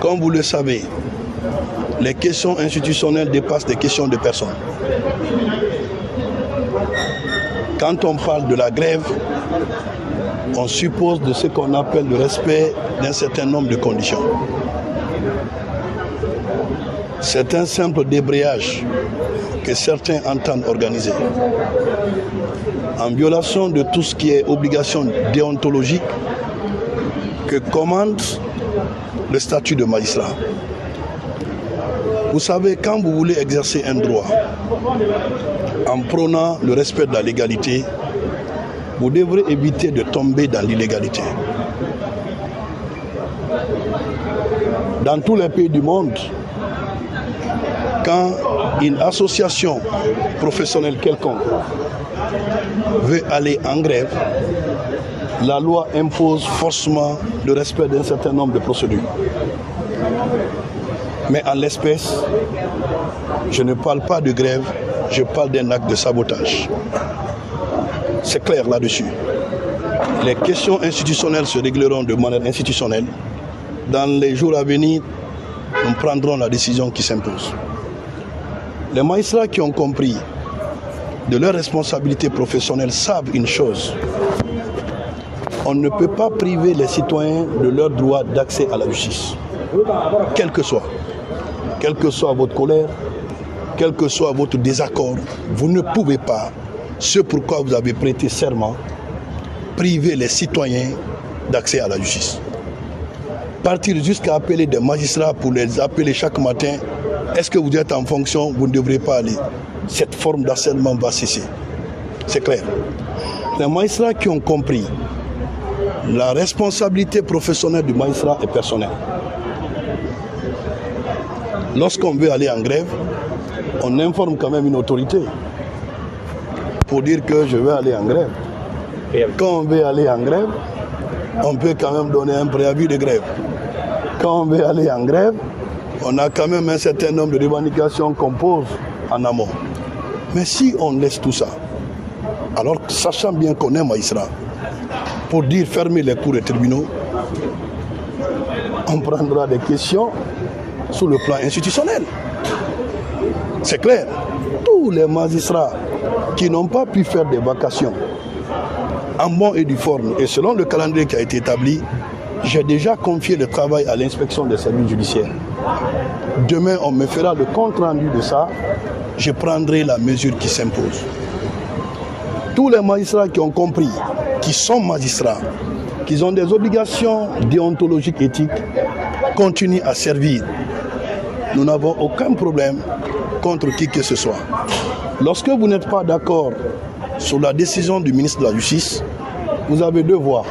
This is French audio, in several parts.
Comme vous le savez, les questions institutionnelles dépassent les questions de personnes. Quand on parle de la grève, on suppose de ce qu'on appelle le respect d'un certain nombre de conditions. C'est un simple débrayage que certains entendent organiser, en violation de tout ce qui est obligation déontologique que commande le statut de magistrat. Vous savez, quand vous voulez exercer un droit en prônant le respect de la légalité, vous devrez éviter de tomber dans l'illégalité. Dans tous les pays du monde, quand une association professionnelle quelconque veut aller en grève, la loi impose forcément le respect d'un certain nombre de procédures. Mais en l'espèce, je ne parle pas de grève, je parle d'un acte de sabotage. C'est clair là-dessus. Les questions institutionnelles se régleront de manière institutionnelle. Dans les jours à venir, nous prendrons la décision qui s'impose. Les magistrats qui ont compris de leur responsabilité professionnelle savent une chose. On ne peut pas priver les citoyens de leur droit d'accès à la justice. Quel que soit votre colère, quel que soit votre désaccord, vous ne pouvez pas, ce pourquoi vous avez prêté serment, priver les citoyens d'accès à la justice. Partir jusqu'à appeler des magistrats pour les appeler chaque matin, est-ce que vous êtes en fonction, vous ne devrez pas aller. Cette forme d'harcèlement va cesser. C'est clair. Les magistrats qui ont compris la responsabilité professionnelle du magistrat est personnelle. Lorsqu'on veut aller en grève, on informe quand même une autorité pour dire que je vais aller en grève. Quand on veut aller en grève, on peut quand même donner un préavis de grève. Quand on veut aller en grève, on a quand même un certain nombre de revendications qu'on pose en amont. Mais si on laisse tout ça, alors sachant bien qu'on est magistrat, pour dire fermer les cours et tribunaux, on prendra des questions sur le plan institutionnel. C'est clair. Tous les magistrats qui n'ont pas pu faire des vacations en bon et due forme et selon le calendrier qui a été établi, j'ai déjà confié le travail à l'inspection des services judiciaires. Demain, on me fera le compte rendu de ça. Je prendrai la mesure qui s'impose. Tous les magistrats qui ont compris, qui sont magistrats, qui ont des obligations déontologiques éthiques, continuent à servir. Nous n'avons aucun problème contre qui que ce soit. Lorsque vous n'êtes pas d'accord sur la décision du ministre de la Justice, vous avez deux voies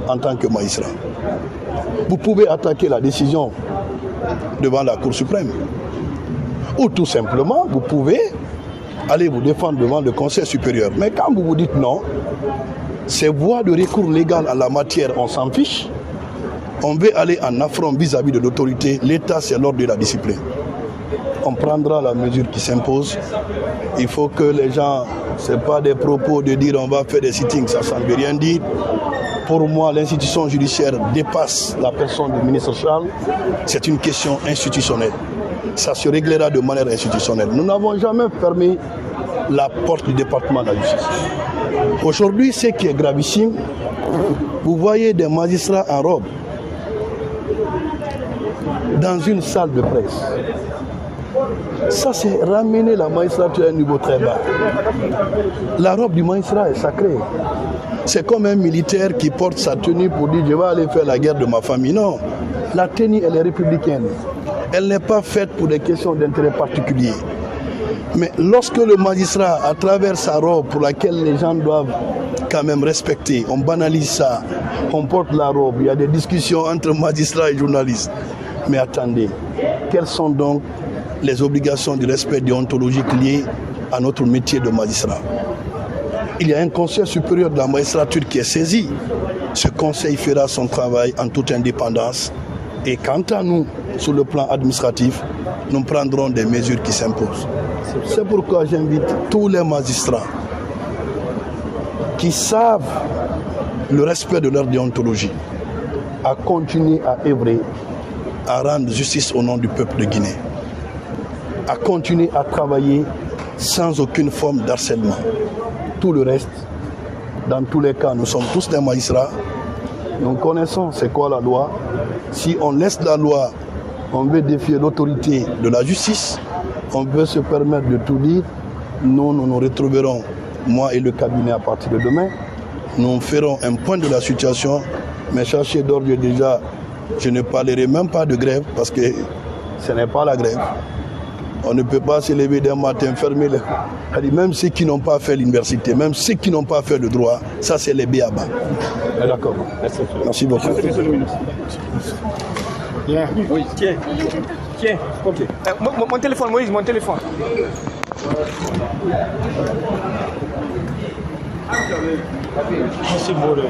en tant que magistrat. Vous pouvez attaquer la décision devant la Cour suprême. Ou tout simplement, vous pouvez aller vous défendre devant le Conseil supérieur. Mais quand vous vous dites non, ces voies de recours légal en la matière, on s'en fiche. On veut aller en affront vis-à-vis de l'autorité. L'État, c'est l'ordre de la discipline. On prendra la mesure qui s'impose. Il faut que les gens, ce n'est pas des propos de dire on va faire des sittings, ça ne veut rien dire. Pour moi, l'institution judiciaire dépasse la personne du ministre Charles. C'est une question institutionnelle. Ça se réglera de manière institutionnelle. Nous n'avons jamais fermé la porte du département de la justice. Aujourd'hui, ce qui est gravissime, vous voyez des magistrats en robe dans une salle de presse. Ça, c'est ramener la magistrature à un niveau très bas. La robe du magistrat est sacrée. C'est comme un militaire qui porte sa tenue pour dire « je vais aller faire la guerre de ma famille ». Non, la tenue, elle est républicaine. Elle n'est pas faite pour des questions d'intérêt particulier. Mais lorsque le magistrat, à travers sa robe pour laquelle les gens doivent quand même respecter, on banalise ça, on porte la robe, il y a des discussions entre magistrats et journalistes. Mais attendez, quelles sont donc les obligations du respect déontologique liées à notre métier de magistrat? Il y a un conseil supérieur de la magistrature qui est saisi. Ce conseil fera son travail en toute indépendance. Et quant à nous, sur le plan administratif, nous prendrons des mesures qui s'imposent. C'est pourquoi j'invite tous les magistrats qui savent le respect de leur déontologie à continuer à œuvrer à rendre justice au nom du peuple de Guinée, à continuer à travailler sans aucune forme d'harcèlement. Tout le reste, dans tous les cas, nous sommes tous des magistrats, nous connaissons c'est quoi la loi. Si on laisse la loi, on veut défier l'autorité de la justice, on peut se permettre de tout dire. Nous nous retrouverons, moi et le cabinet, à partir de demain. Nous ferons un point de la situation, mais sachez d'ordre déjà, je ne parlerai même pas de grève parce que ce n'est pas la grève. On ne peut pas se lever d'un matin, fermer les... Même ceux qui n'ont pas fait l'université, même ceux qui n'ont pas fait le droit, ça c'est les béabas. D'accord. Merci beaucoup. Bien. Oui, tiens. Tiens, ok. Mon téléphone, Moïse, mon téléphone. Merci, Boré.